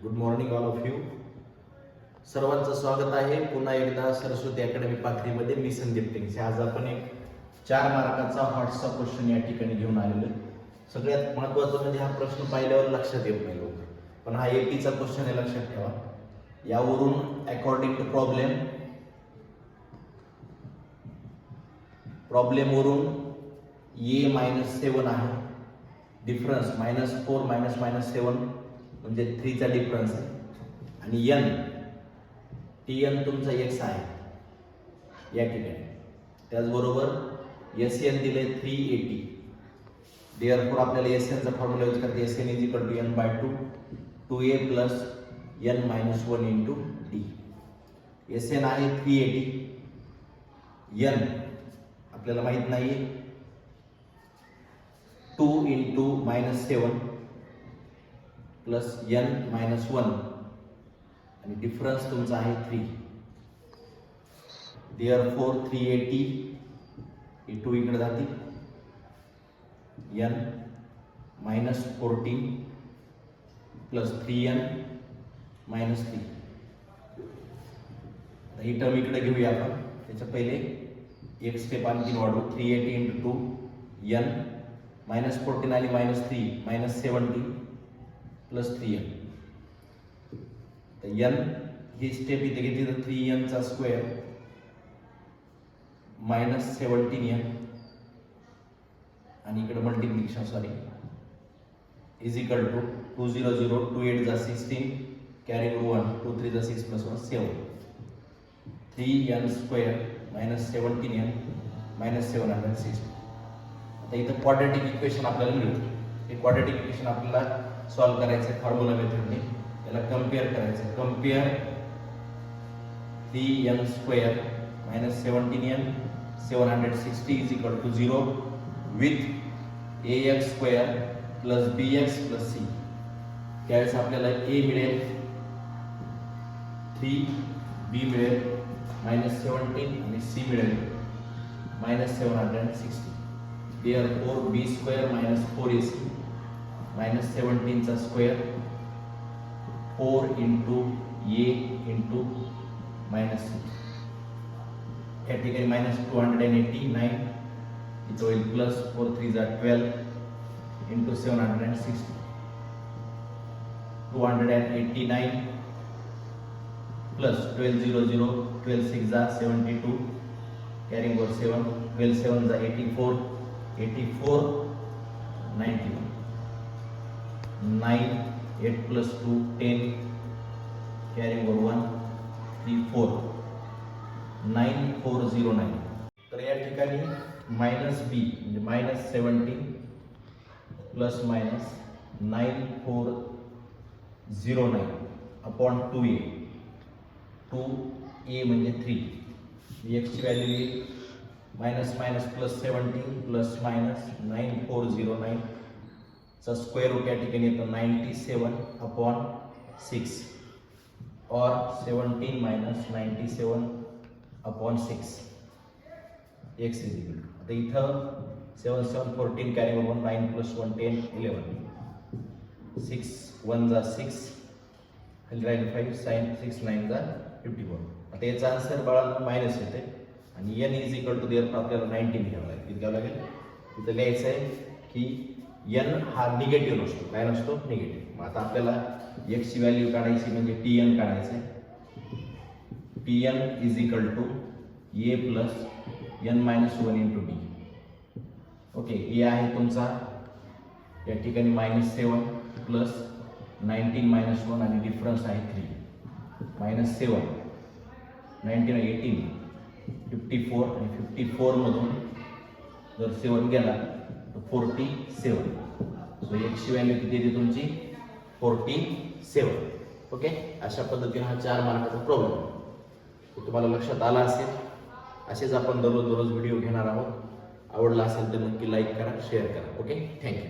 Good morning all of you. सर्वांचं स्वागत आहे पुन्हा एकदा सरस्वती अकॅडमी पाथरीमध्ये. मी संदीप टेंगसे. आज आपण एक 4 मार्काचा हॉटचा क्वेश्चन या ठिकाणी घेऊन आलेलो आहे. सगळ्यात महत्त्वाचं म्हणजे हा प्रश्न पाहिल्यावर लक्षात येत नाही लोक, पण हा एपीचा क्वेश्चन आहे, लक्षात ठेवा. यावरून अकॉर्डिंग टू प्रॉब्लेमवरून -7 आहे. डिफरन्स -4 -7 म्हणजे 3 चा डिफरन्स आहे. आणि Tn तुमचा x आहे या ठिकाणी. त्याचबरोबर Sn दिले 380. देअरफॉर आपल्याला Sn चा फॉर्म्युला यूज करते. Sn = n/2 2a + n-1 × d. Sn आहे 380. n आपल्याला माहित नाही, 2 × -7 + n-1 आणि डिफरन्स तुमचा आहे 3. देअरफॉर 380 ही 2 इकडे जाते, n -14 + 3n - 3. ही टर्म इकडे घेऊया आपण. त्याच्या पहिले एक स्टेप आणखी वाढवू. 380 × 2 n -14 आणि -3 -70 + 3n. तर n ही स्टेप इथे घेतली तर 3n चा स्क्वेअर -17n आणि इकडे मल्टिप्लिकेशन = 2 0 0 2 8 जा 16 कॅरी 1 2 3 जा 6 + 1 7 3n² -17n -760. आता इथं क्वाड्रॅटिक इक्वेशन आपल्याला मिळतं. हे क्वाड्रॅटिक इक्वेशन आपल्याला सॉल्व्ह करायचं आहे फॉर्म्युला मेथडने. याला कम्पेअर करायचं. Compare 3n² -17n 760 = 0 with ax² + bx + c. त्यावेळेस आपल्याला a मिळेल 3, b मिळेल -17 आणि c मिळेल -760. Therefore b² - 4ac -17 चा स्क्वेअर 4 × a × -c. या ठिकाणी -289 इथं होईल प्लस 4 3 जा 12 × 760 289 प्लस 12 0 0 12 6 जा 72 कॅरिंग 7 12 7 जा 84 84 91 9 8 + 2 10 कॅरिंग 1 3 4 9409. तर या ठिकाणी -b म्हणजे -17 ± 9409 अपॉन 2a. 2a म्हणजे 3. x ची व्हॅल्यू येईल -17 ± 9409 चा स्क्वेअर रूट या ठिकाणी येतो 97/6 और 17 - 97/6 x = आता इथं 7 7 14 कॅरी 1 9 + 1 10 11 6 1 जा 6 खाली राहील 5 sin 6 9 जा 54. आता याचा आन्सर बाळांनो मायनस येते आणि n = देअर आपल्याला 19 घ्यावं लागेल. किती घ्यावं लागेल? इथं लिहायचं आहे की n हा निगेटिव्ह नसतो. काय नसतो? निगेटिव्ह. मग आता आपल्याला x ची व्हॅल्यू काढायची म्हणजे Tn काढायचं आहे. Tn = a + n-1 × d. Okay, a आहे तुमचा या ठिकाणी -7 + 19 - 1 आणि डिफरन्स आहे 3 -7 19 18 54 आणि 54 मधून जर 7 गेला तर 47. सो x ची व्हॅल्यू किती येते तुमची? 47. ओके, अशा पद्धतीने हा 4 मार्काचा प्रॉब्लेम तुम्हाला लक्षात आला असेल. असेच आपण दररोज व्हिडिओ घेणार आहोत. आवडला असेल तर नक्की लाईक करा, शेअर करा. Okay, thank you.